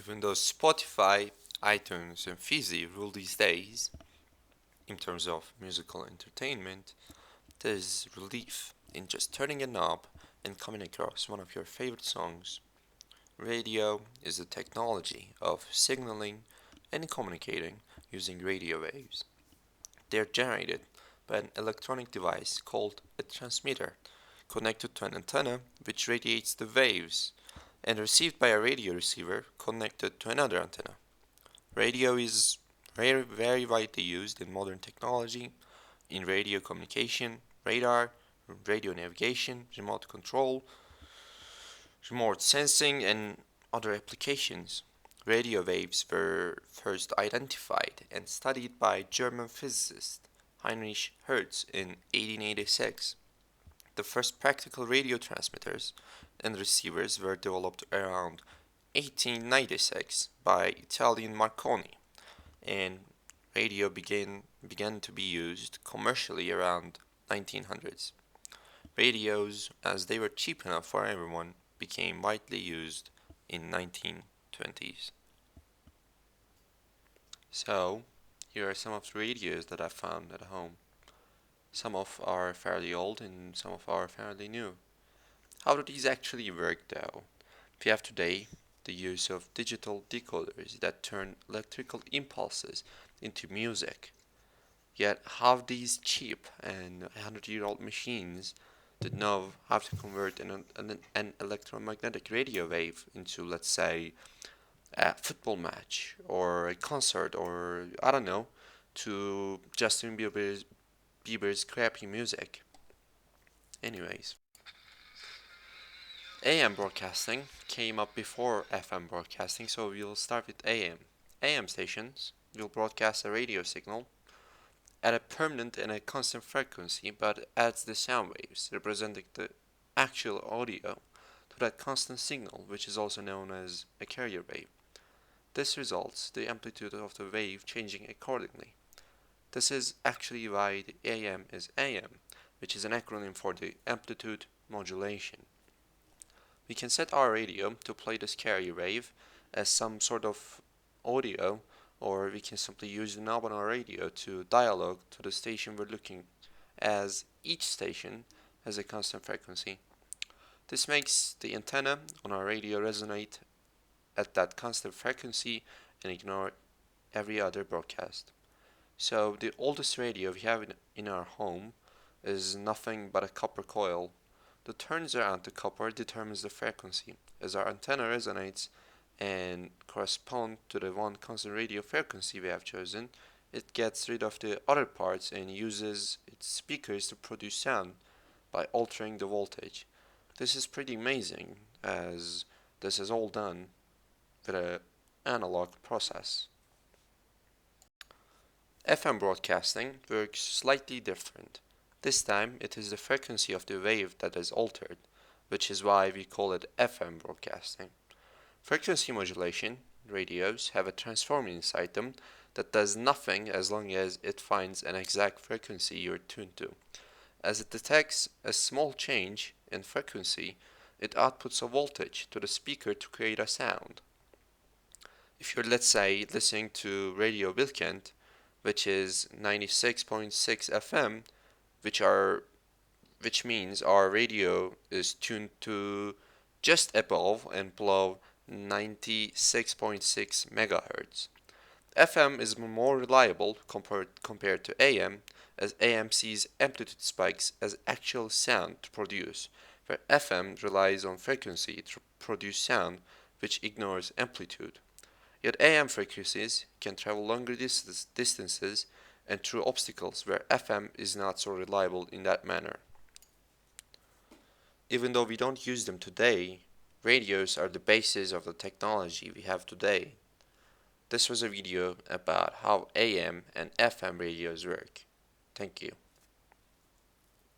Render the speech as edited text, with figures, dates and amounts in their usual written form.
Even though Spotify, iTunes, and Fizzy rule these days in terms of musical entertainment, there's relief in just turning a knob and coming across one of your favorite songs. Radio is the technology of signaling and communicating using radio waves. They are generated by an electronic device called a transmitter connected to an antenna which radiates the waves and received by a radio receiver connected to another antenna. Radio is very widely used in modern technology, in radio communication, radar, radio navigation, remote control, remote sensing, and other applications. Radio waves were first identified and studied by German physicist Heinrich Hertz in 1886. The first practical radio transmitters and receivers were developed around 1896 by Italian Marconi, and radio began to be used commercially around 1900s. Radios, as they were cheap enough for everyone, became widely used in 1920s. So, here are some of the radios that I found at home. Some of are fairly old and some of are fairly new. How do these actually work though? We have today the use of digital decoders that turn electrical impulses into music. Yet how these cheap and 100-year-old machines that know how to convert an electromagnetic radio wave into, let's say, a football match or a concert or, I don't know, to Justin Bieber's crappy music. Anyways, AM broadcasting came up before FM broadcasting, so we'll start with AM. AM stations will broadcast a radio signal at a permanent and a constant frequency, but adds the sound waves representing the actual audio to that constant signal, which is also known as a carrier wave. This results the amplitude of the wave changing accordingly. This is actually why the AM is AM, which is an acronym for the amplitude modulation. We can set our radio to play this carrier wave as some sort of audio, or we can simply use the knob on our radio to dialogue to the station we're looking, as each station has a constant frequency. This makes the antenna on our radio resonate at that constant frequency and ignore every other broadcast. So the oldest radio we have in our home is nothing but a copper coil. The turns around the copper determines the frequency. As our antenna resonates and correspond to the one constant radio frequency we have chosen, it gets rid of the other parts and uses its speakers to produce sound by altering the voltage. This is pretty amazing, as this is all done with an analog process. FM broadcasting works slightly different. This time it is the frequency of the wave that is altered, which is why we call it FM broadcasting. Frequency modulation radios have a transformer inside them that does nothing as long as it finds an exact frequency you're tuned to. As it detects a small change in frequency, it outputs a voltage to the speaker to create a sound. If you're, let's say, listening to Radio Wilkent, which is 96.6 FM, which means our radio is tuned to just above and below 96.6 megahertz. FM is more reliable compared to AM, as AM sees amplitude spikes as actual sound to produce, where FM relies on frequency to produce sound which ignores amplitude. Yet AM frequencies can travel longer distances and through obstacles where FM is not so reliable in that manner. Even though we don't use them today, radios are the basis of the technology we have today. This was a video about how AM and FM radios work. Thank you.